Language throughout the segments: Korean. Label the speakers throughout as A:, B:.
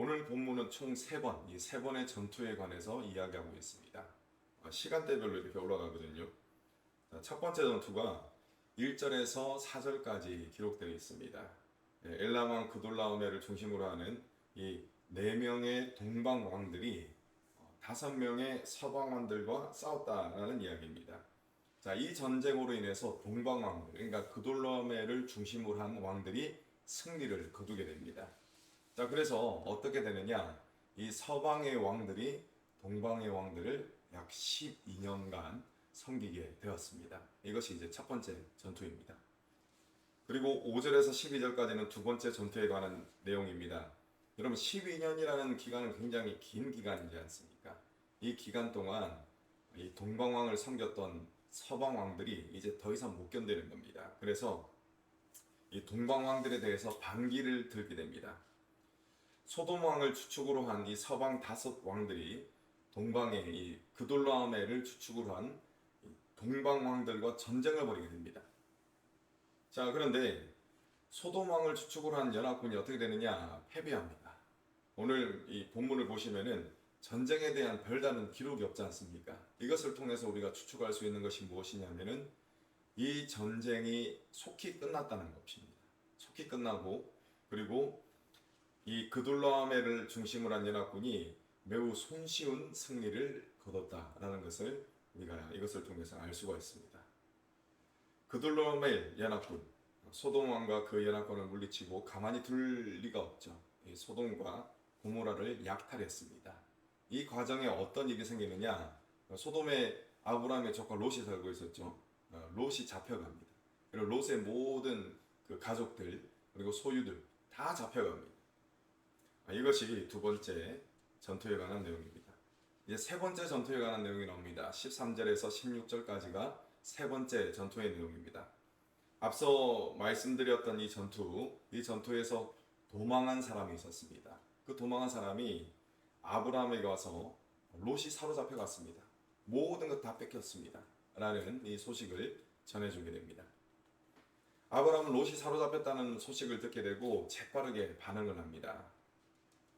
A: 오늘 본문은 총 3번, 이 3번의 전투에 관해서 이야기하고 있습니다. 시간대별로 이렇게 올라가거든요. 첫 번째 전투가 1절에서 4절까지 기록되어 있습니다. 엘라왕 그돌라오메를 중심으로 하는 이 4명의 동방 왕들이 5명의 서방 왕들과 싸웠다라는 이야기입니다. 자, 이 전쟁으로 인해서 동방 왕들, 그러니까 그돌라오메를 중심으로 한 왕들이 승리를 거두게 됩니다. 자, 그래서 어떻게 되느냐? 이 서방의 왕들이 동방의 왕들을 약 12년간 섬기게 되었습니다. 이것이 이제 첫 번째 전투입니다. 그리고 5절에서 12절까지는 두 번째 전투에 관한 내용입니다. 여러분, 12년이라는 기간은 굉장히 긴 기간이지 않습니까? 이 기간 동안 이 동방왕을 섬겼던 서방왕들이 이제 더 이상 못 견디는 겁니다. 그래서 이 동방왕들에 대해서 반기를 들게 됩니다. 소돔 왕을 주축으로 한 이 서방 5 왕들이 동방의 이 그돌라오메를 주축으로 한 동방 왕들과 전쟁을 벌이게 됩니다. 자, 그런데 소돔 왕을 주축으로 한 연합군이 어떻게 되느냐? 패배합니다. 오늘 이 본문을 보시면은 전쟁에 대한 별다른 기록이 없지 않습니까? 이것을 통해서 우리가 추측할 수 있는 것이 무엇이냐면은 이 전쟁이 속히 끝났다는 것입니다. 속히 끝나고, 그리고 이 그돌라오메를 중심으로 한 연합군이 매우 손쉬운 승리를 거뒀다라는 것을 우리가 이것을 통해서 알 수가 있습니다. 그돌라오메 연합군, 소돔 왕과 그 연합군을 물리치고 가만히 둘 리가 없죠. 소돔과 고모라를 약탈했습니다. 이 과정에 어떤 일이 생기느냐? 소돔에 아브라함의 조카 롯이 살고 있었죠. 롯이 잡혀갑니다. 그리고 롯의 모든 그 가족들 그리고 소유들 다 잡혀갑니다. 이것이 두 번째 전투에 관한 내용입니다. 이제 세 번째 전투에 관한 내용이 나옵니다. 13절에서 16절까지가 세 번째 전투의 내용입니다. 앞서 말씀드렸던 이 전투에서 도망한 사람이 있었습니다. 그 도망한 사람이 아브라함에게 와서 롯이 사로잡혀 갔습니다. 모든 것 다 뺏겼습니다. 라는 이 소식을 전해주게 됩니다. 아브라함은 롯이 사로잡혔다는 소식을 듣게 되고 재빠르게 반응을 합니다.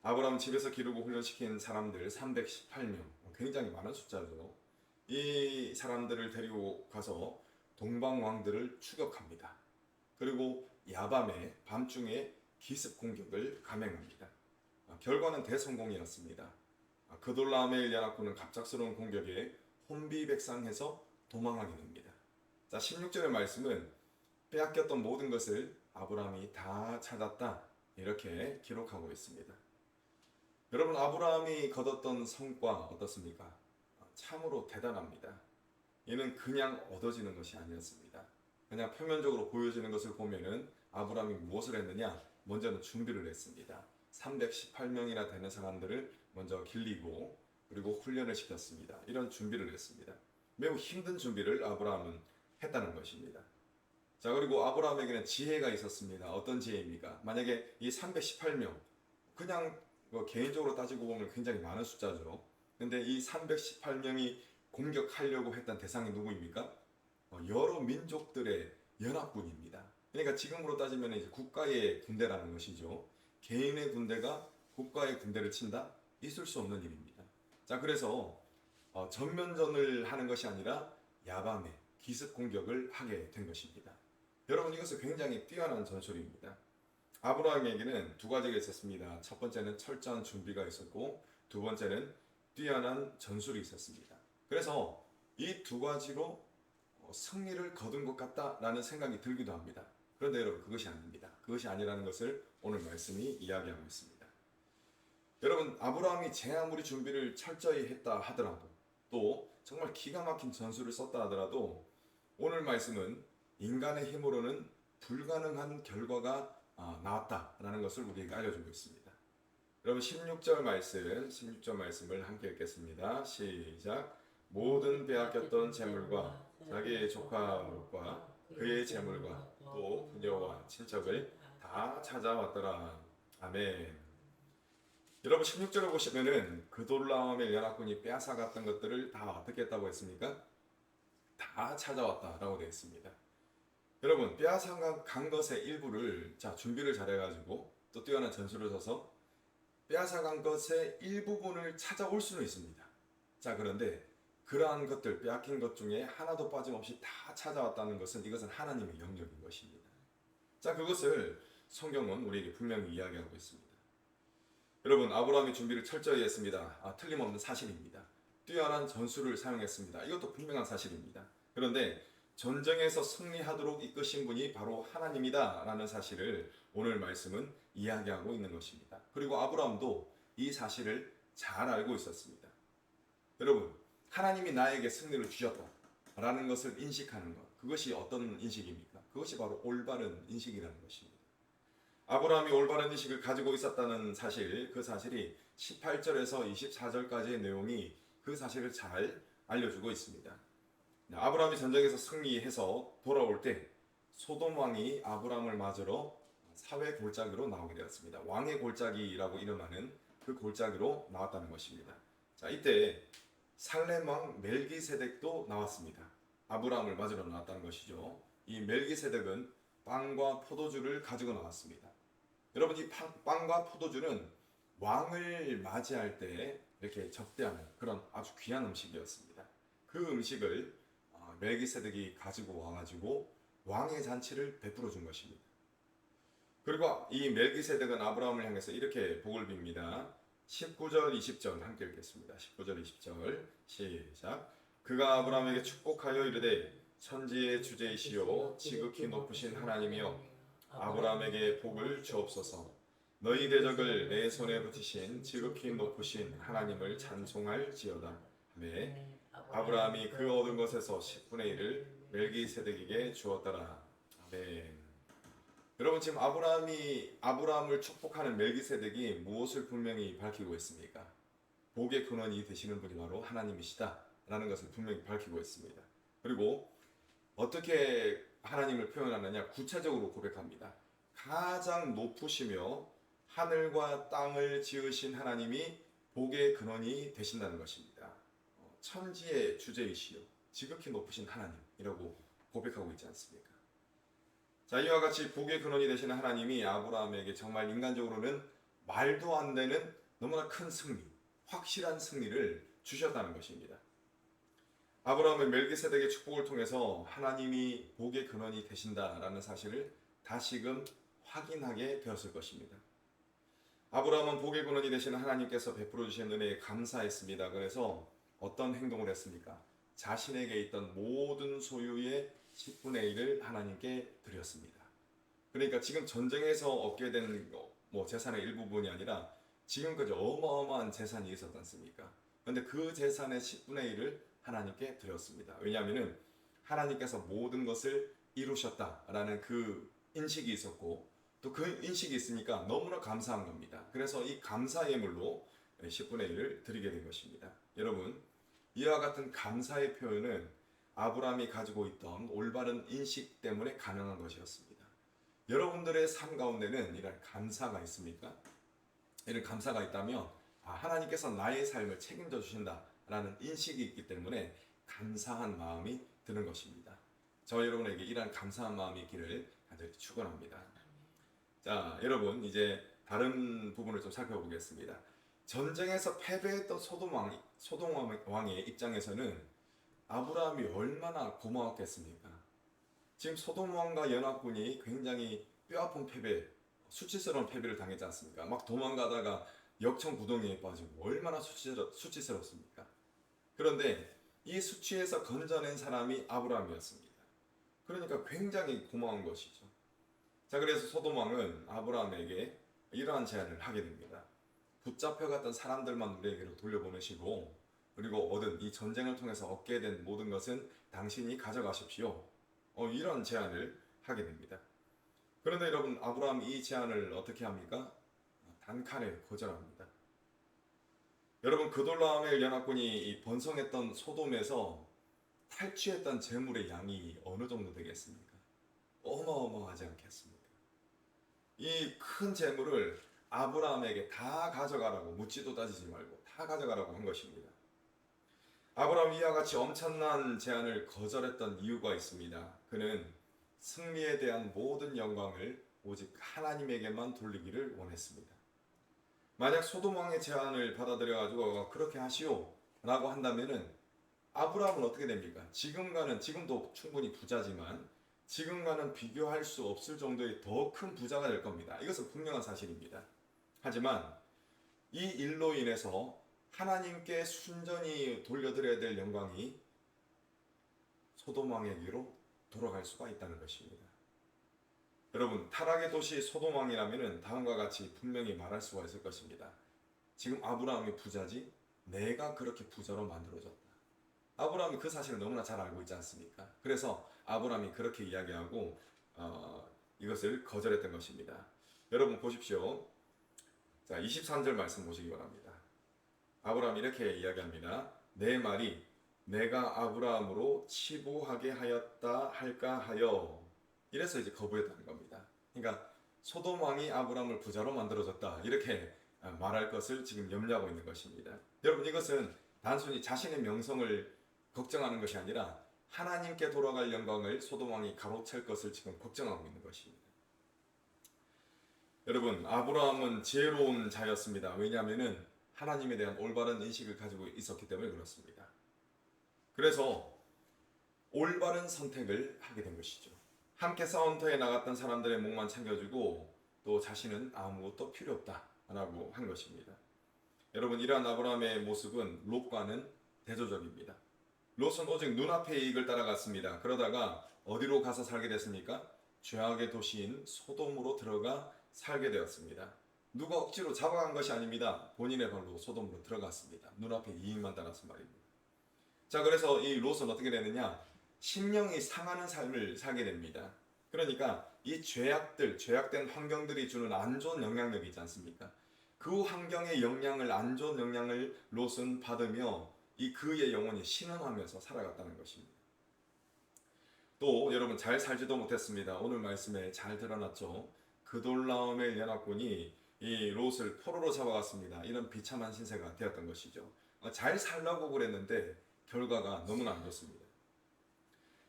A: 아브라함 집에서 기르고 훈련시킨 사람들 318명, 굉장히 많은 숫자죠. 이 사람들을 데리고 가서 동방 왕들을 추격합니다. 그리고 야밤에 밤중에 기습 공격을 감행합니다. 결과는 대성공이었습니다. 그돌라오메 연합군은 갑작스러운 공격에 혼비백산해서 도망하게 됩니다. 자, 16절의 말씀은 빼앗겼던 모든 것을 아브라함이 다 찾았다, 이렇게 기록하고 있습니다. 여러분, 아브라함이 거뒀던 성과 어떻습니까? 참으로 대단합니다. 이는 그냥 얻어지는 것이 아니었습니다. 그냥 표면적으로 보여지는 것을 보면은 아브라함이 무엇을 했느냐? 먼저는 준비를 했습니다. 318명이나 되는 사람들을 먼저 길리고 그리고 훈련을 시켰습니다. 이런 준비를 했습니다. 매우 힘든 준비를 아브라함은 했다는 것입니다. 자, 그리고 아브라함에게는 지혜가 있었습니다. 어떤 지혜입니까? 만약에 이 318명, 그냥 개인적으로 따지고 보면 굉장히 많은 숫자죠. 근데 이 318명이 공격하려고 했던 대상이 누구입니까? 여러 민족들의 연합군입니다. 그러니까 지금으로 따지면 이제 국가의 군대라는 것이죠. 개인의 군대가 국가의 군대를 친다? 있을 수 없는 일입니다. 자, 그래서 전면전을 하는 것이 아니라 야밤에 기습 공격을 하게 된 것입니다. 여러분, 이것은 굉장히 뛰어난 전술입니다. 아브라함에게는 두 가지가 있었습니다. 첫 번째는 철저한 준비가 있었고, 두 번째는 뛰어난 전술이 있었습니다. 그래서 이 두 가지로 승리를 거둔 것 같다라는 생각이 들기도 합니다. 그런데 여러분, 그것이 아닙니다. 그것이 아니라는 것을 오늘 말씀이 이야기하고 있습니다. 여러분, 아브라함이 제 아무리 준비를 철저히 했다 하더라도, 또 정말 기가 막힌 전술을 썼다 하더라도, 오늘 말씀은 인간의 힘으로는 불가능한 결과가 나왔다라는 것을 우리에게 알려주고 있습니다. 여러분, 16절 말씀을 함께 읽겠습니다. 시작. 모든 빼앗겼던 재물과 자기의 조카 롯과 그의 재물과 또 부녀와 친척을 다 찾아왔더라. 아멘. 여러분, 16절을 보시면은 그돌라오메 연합군이 빼앗아갔던 것들을 다 어떻게 했다고 했습니까? 다 찾아왔다라고 되어 있습니다. 여러분, 빼앗아간 것의 일부를 준비를 잘해가지고 또 뛰어난 전술을 써서 빼앗아간 것의 일부분을 찾아올 수는 있습니다. 자, 그런데 그러한 것들, 빼앗긴 것 중에 하나도 빠짐없이 다 찾아왔다는 것은 이것은 하나님의 영역인 것입니다. 자, 그것을 성경은 우리에게 분명히 이야기하고 있습니다. 여러분, 아브라함이 준비를 철저히 했습니다. 틀림없는 사실입니다. 뛰어난 전술을 사용했습니다. 이것도 분명한 사실입니다. 그런데 전쟁에서 승리하도록 이끄신 분이 바로 하나님이다 라는 사실을 오늘 말씀은 이야기하고 있는 것입니다. 그리고 아브라함도 이 사실을 잘 알고 있었습니다. 여러분, 하나님이 나에게 승리를 주셨다 라는 것을 인식하는 것, 그것이 어떤 인식입니까? 그것이 바로 올바른 인식이라는 것입니다. 아브라함이 올바른 인식을 가지고 있었다는 사실, 그 사실이 18절에서 24절까지의 내용이 그 사실을 잘 알려주고 있습니다. 아브라함이 전쟁에서 승리해서 돌아올 때 소돔 왕이 아브라함을 맞으러 사회 골짜기로 나오게 되었습니다. 왕의 골짜기라고 이름하는 그 골짜기로 나왔다는 것입니다. 자, 이때 살렘 왕 멜기세덱도 나왔습니다. 아브라함을 맞으러 나왔다는 것이죠. 이 멜기세덱은 빵과 포도주를 가지고 나왔습니다. 여러분, 이 빵과 포도주는 왕을 맞이할 때 이렇게 접대하는 그런 아주 귀한 음식이었습니다. 그 음식을 멜기세덱이 가지고 와가지고 왕의 잔치를 베풀어 준 것입니다. 그리고 이 멜기세덱은 아브라함을 향해서 이렇게 복을 빕니다. 19절 20절 함께 읽겠습니다. 19절 20절 시작. 그가 아브라함에게 축복하여 이르되 천지의 주제이시오 지극히 높으신 하나님이여 아브라함에게 복을 주옵소서. 너희 대적을 내 손에 붙이신 지극히 높으신 하나님을 찬송할지어다. 아멘. 아브라함이 그 얻은 것에서 10분의 1을 멜기세덱에게 주었더라. 아멘. 여러분, 지금 아브라함을 축복하는 멜기세덱이 무엇을 분명히 밝히고 있습니까? 복의 근원이 되시는 분이 바로 하나님이시다라는 것을 분명히 밝히고 있습니다. 그리고 어떻게 하나님을 표현하느냐? 구체적으로 고백합니다. 가장 높으시며 하늘과 땅을 지으신 하나님이 복의 근원이 되신다는 것입니다. 천지의 주제이시여 지극히 높으신 하나님이라고 고백하고 있지 않습니까? 자, 이와 같이 복의 근원이 되시는 하나님이 아브라함에게 정말 인간적으로는 말도 안 되는 너무나 큰 승리, 확실한 승리를 주셨다는 것입니다. 아브라함은 멜기세덱의 축복을 통해서 하나님이 복의 근원이 되신다라는 사실을 다시금 확인하게 되었을 것입니다. 아브라함은 복의 근원이 되시는 하나님께서 베풀어 주신 은혜에 감사했습니다. 그래서 어떤 행동을 했습니까? 자신에게 있던 모든 소유의 10분의 1을 하나님께 드렸습니다. 그러니까 지금 전쟁에서 얻게 된 재산의 일부분이 아니라 지금까지 어마어마한 재산이 있었지 않습니까? 그런데 그 재산의 10분의 1을 하나님께 드렸습니다. 왜냐하면 하나님께서 모든 것을 이루셨다라는 그 인식이 있었고 또 그 인식이 있으니까 너무나 감사한 겁니다. 그래서 이 감사 예물로 10분의 1을 드리게 된 것입니다. 여러분, 이와 같은 감사의 표현은 아브라함이 가지고 있던 올바른 인식 때문에 가능한 것이었습니다. 여러분들의 삶 가운데는 이런 감사가 있습니까? 이런 감사가 있다면 하나님께서 나의 삶을 책임져 주신다라는 인식이 있기 때문에 감사한 마음이 드는 것입니다. 저 여러분에게 이러한 감사한 마음이 있기를 간절히 축원합니다. 자, 여러분, 이제 다른 부분을 좀 살펴보겠습니다. 전쟁에서 패배했던 소돔 왕의 입장에서는 아브라함이 얼마나 고마웠겠습니까? 지금 소돔 왕과 연합군이 굉장히 뼈아픈 패배, 수치스러운 패배를 당했지 않습니까? 막 도망가다가 역청구덩이에 빠지고 얼마나 수치스럽습니까? 그런데 이 수치에서 건져낸 사람이 아브라함이었습니다. 그러니까 굉장히 고마운 것이죠. 자, 그래서 소돔 왕은 아브라함에게 이러한 제안을 하게 됩니다. 붙잡혀갔던 사람들만 우리에게로 돌려보내시고 그리고 얻은 이 전쟁을 통해서 얻게 된 모든 것은 당신이 가져가십시오. 이런 제안을 하게 됩니다. 그런데 여러분, 아브라함이 이 제안을 어떻게 합니까? 단칼에 거절합니다. 여러분, 그돌라오멜 연합군이 번성했던 소돔에서 탈취했던 재물의 양이 어느 정도 되겠습니까? 어마어마하지 않겠습니까? 이 큰 재물을 아브라함에게 다 가져가라고 묻지도 따지지 말고 다 가져가라고 한 것입니다. 아브라함이 이와 같이 엄청난 제안을 거절했던 이유가 있습니다. 그는 승리에 대한 모든 영광을 오직 하나님에게만 돌리기를 원했습니다. 만약 소돔 왕의 제안을 받아들여 가지고 그렇게 하시오라고 한다면은 아브라함은 어떻게 됩니까? 지금도 충분히 부자지만 지금과는 비교할 수 없을 정도의 더 큰 부자가 될 겁니다. 이것은 분명한 사실입니다. 하지만 이 일로 인해서 하나님께 순전히 돌려드려야 될 영광이 소돔 왕에게로 돌아갈 수가 있다는 것입니다. 여러분, 타락의 도시 소돔 왕이라면 다음과 같이 분명히 말할 수가 있을 것입니다. 지금 아브라함이 부자지 내가 그렇게 부자로 만들어졌다. 아브라함이 그 사실을 너무나 잘 알고 있지 않습니까? 그래서 아브라함이 그렇게 이야기하고 이것을 거절했던 것입니다. 여러분 보십시오. 자, 23절 말씀 보시기 바랍니다. 아브라함이 이렇게 이야기합니다. 내 말이 내가 아브라함으로 치부하게 하였다 할까 하여, 이래서 이제 거부했다는 겁니다. 그러니까 소돔 왕이 아브라함을 부자로 만들어졌다 이렇게 말할 것을 지금 염려하고 있는 것입니다. 여러분, 이것은 단순히 자신의 명성을 걱정하는 것이 아니라 하나님께 돌아갈 영광을 소돔 왕이 가로챌 것을 지금 걱정하고 있는 것입니다. 여러분, 아브라함은 지혜로운 자였습니다. 왜냐하면 하나님에 대한 올바른 인식을 가지고 있었기 때문에 그렇습니다. 그래서 올바른 선택을 하게 된 것이죠. 함께 싸움터에 나갔던 사람들의 목만 챙겨주고 또 자신은 아무것도 필요 없다라고 한 것입니다. 여러분, 이러한 아브라함의 모습은 롯과는 대조적입니다. 롯은 오직 눈앞의 이익을 따라갔습니다. 그러다가 어디로 가서 살게 됐습니까? 죄악의 도시인 소돔으로 들어가 살게 되었습니다. 누가 억지로 잡아간 것이 아닙니다. 본인의 발로 소돔으로 들어갔습니다. 눈앞의 이익만 따라서 말입니다. 자, 그래서 이 롯은 어떻게 되느냐? 심령이 상하는 삶을 살게 됩니다. 그러니까 이 죄악된 환경들이 주는 안 좋은 영향력이 있지 않습니까? 그 환경의 안 좋은 영향을 롯은 받으며 그의 영혼이 신음하면서 살아갔다는 것입니다. 또 여러분, 잘 살지도 못했습니다. 오늘 말씀에 잘 드러났죠. 그돌라오멜 연합군이 이 롯을 포로로 잡아갔습니다. 이런 비참한 신세가 되었던 것이죠. 잘 살라고 그랬는데 결과가 너무나 안 좋습니다.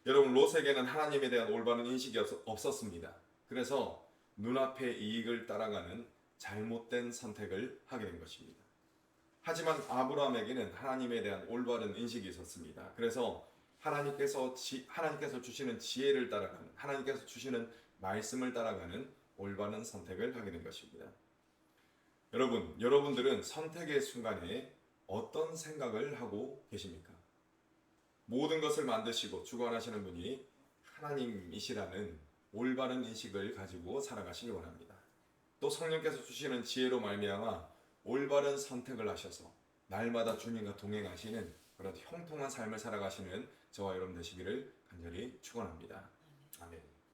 A: 여러분, 롯에게는 하나님에 대한 올바른 인식이 없었습니다. 그래서 눈앞의 이익을 따라가는 잘못된 선택을 하게 된 것입니다. 하지만 아브라함에게는 하나님에 대한 올바른 인식이 있었습니다. 그래서 하나님께서 주시는 지혜를 따라가는, 하나님께서 주시는 말씀을 따라가는 올바른 선택을 하게 된 것입니다. 여러분들은 선택의 순간에 어떤 생각을 하고 계십니까? 모든 것을 만드시고 주관하시는 분이 하나님이시라는 올바른 인식을 가지고 살아가시기 원합니다. 또 성령께서 주시는 지혜로 말미암아 올바른 선택을 하셔서 날마다 주님과 동행하시는 그런 형통한 삶을 살아가시는 저와 여러분 되시기를 간절히 축원합니다. 아멘.